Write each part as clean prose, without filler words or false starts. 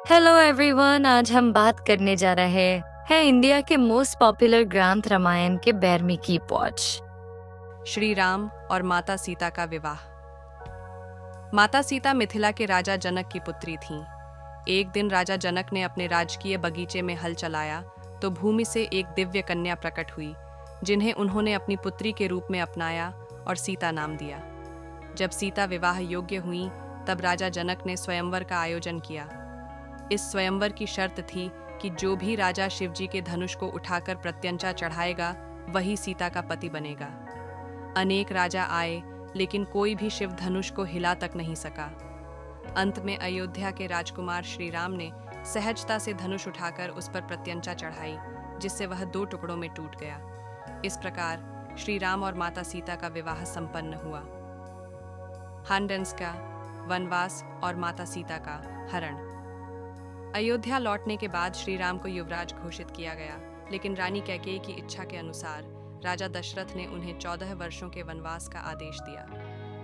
Hello everyone, आज हम बात करने जा रहे हैं इंडिया के मोस्ट पॉपुलर ग्रंथ रामायण के 12वीं की पहुंच। श्री राम और माता सीता का विवाह। माता सीता मिथिला के राजा जनक की पुत्री थीं। एक दिन राजा जनक ने अपने राजकीय बगीचे में हल चलाया तो भूमि से एक दिव्य कन्या प्रकट हुई, जिन्हें उन्होंने अपनी पुत्री के रूप में अपनाया और सीता नाम दिया। जब सीता विवाह योग्य हुई तब राजा जनक ने स्वयंवर का आयोजन किया। इस स्वयंवर की शर्त थी कि जो भी राजा शिवजी के धनुष को उठाकर प्रत्यंचा चढ़ाएगा वही सीता का पति बनेगा। अनेक राजा आए लेकिन कोई भी शिव धनुष को हिला तक नहीं सका। अंत में अयोध्या के राजकुमार श्री राम ने सहजता से धनुष उठाकर उस पर प्रत्यंचा चढ़ाई, जिससे वह 2 टुकड़ों में टूट गया। इस प्रकार श्री राम और माता सीता का विवाह संपन्न हुआ। हांडेंस का वनवास और माता सीता का हरण। अयोध्या लौटने के बाद श्री राम को युवराज घोषित किया गया, लेकिन रानी कैकेयी की इच्छा के अनुसार राजा दशरथ ने उन्हें 14 वर्षों के वनवास का आदेश दिया।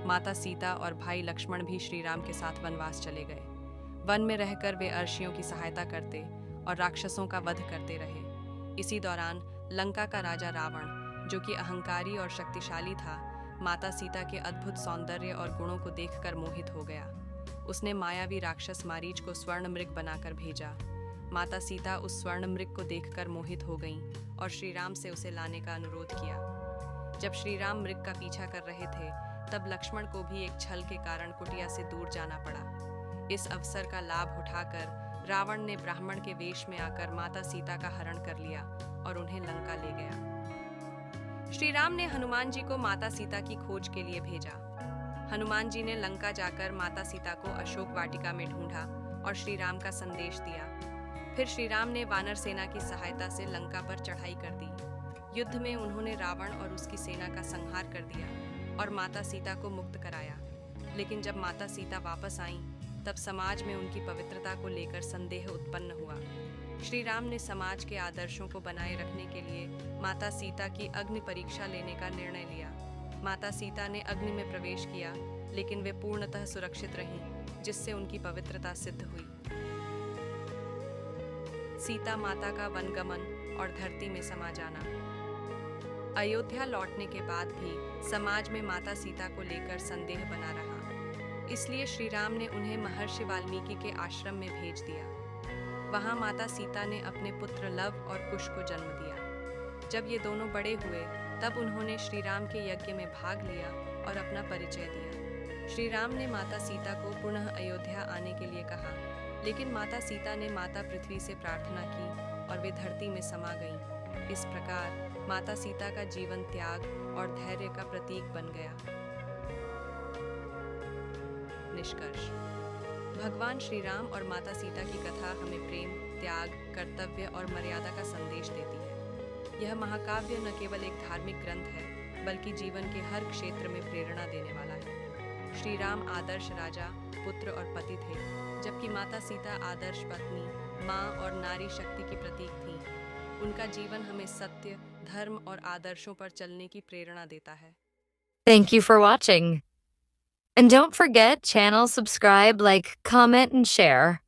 माता सीता और भाई लक्ष्मण भी श्री राम के साथ वनवास चले गए। वन में रहकर वे अर्षियों की सहायता करते और राक्षसों का वध करते रहे। इसी दौरान लंका का राजा रावण, जो कि अहंकारी और शक्तिशाली था, माता सीता के अद्भुत सौंदर्य और गुणों को देखकर मोहित हो गया। उसने मायावी राक्षस मारीच को स्वर्ण मृग बनाकर भेजा। माता सीता उस स्वर्ण मृग को देखकर मोहित हो गईं और श्री राम से उसे लाने का अनुरोध किया। जब श्री राम मृग का पीछा कर रहे थे तब लक्ष्मण को भी एक छल के कारण कुटिया से दूर जाना पड़ा। इस अवसर का लाभ उठाकर रावण ने ब्राह्मण के वेश में आकर माता सीता का हरण कर लिया और उन्हें लंका ले गया। श्री राम ने हनुमान जी को माता सीता की खोज के लिए भेजा। हनुमान जी ने लंका जाकर माता सीता को अशोक वाटिका में ढूंढा और श्री राम का संदेश दिया। फिर श्री राम ने वानर सेना की सहायता से लंका पर चढ़ाई कर दी। युद्ध में उन्होंने रावण और उसकी सेना का संहार कर दिया और माता सीता को मुक्त कराया। लेकिन जब माता सीता वापस आईं, तब समाज में उनकी पवित्रता को लेकर संदेह उत्पन्न हुआ। श्री राम ने समाज के आदर्शों को बनाए रखने के लिए माता सीता की अग्नि परीक्षा लेने का निर्णय लिया। माता सीता ने अग्नि में प्रवेश किया, लेकिन वे पूर्णतः सुरक्षित रहीं, जिससे उनकी पवित्रता सिद्ध हुई। सीता माता का वनगमन और धरती में समा जाना। अयोध्या लौटने के बाद भी समाज में माता सीता को लेकर संदेह बना रहा। इसलिए श्री राम ने उन्हें महर्षि वाल्मीकि के आश्रम में भेज दिया। वहां माता सीता ने अपने पुत्र लव और कुश को जन्म दिया। जब ये दोनों बड़े हुए तब उन्होंने श्री राम के यज्ञ में भाग लिया और अपना परिचय दिया। श्री राम ने माता सीता को पुनः अयोध्या आने के लिए कहा, लेकिन माता सीता ने माता पृथ्वी से प्रार्थना की और वे धरती में समा गईं। इस प्रकार माता सीता का जीवन त्याग और धैर्य का प्रतीक बन गया। निष्कर्ष। भगवान श्री राम और माता सीता की कथा हमें प्रेम, त्याग, कर्तव्य और मर्यादा का संदेश देती है। यह महाकाव्य न केवल एक धार्मिक ग्रंथ है, बल्कि जीवन के हर क्षेत्र में प्रेरणा देने वाला है। श्री राम आदर्श राजा, पुत्र और पति थे, जबकि माता सीता आदर्श पत्नी, माँ और नारी शक्ति की प्रतीक थीं। उनका जीवन हमें सत्य, धर्म और आदर्शों पर चलने की प्रेरणा देता है। Thank you for watching. And don't forget, channel subscribe, like, comment and share.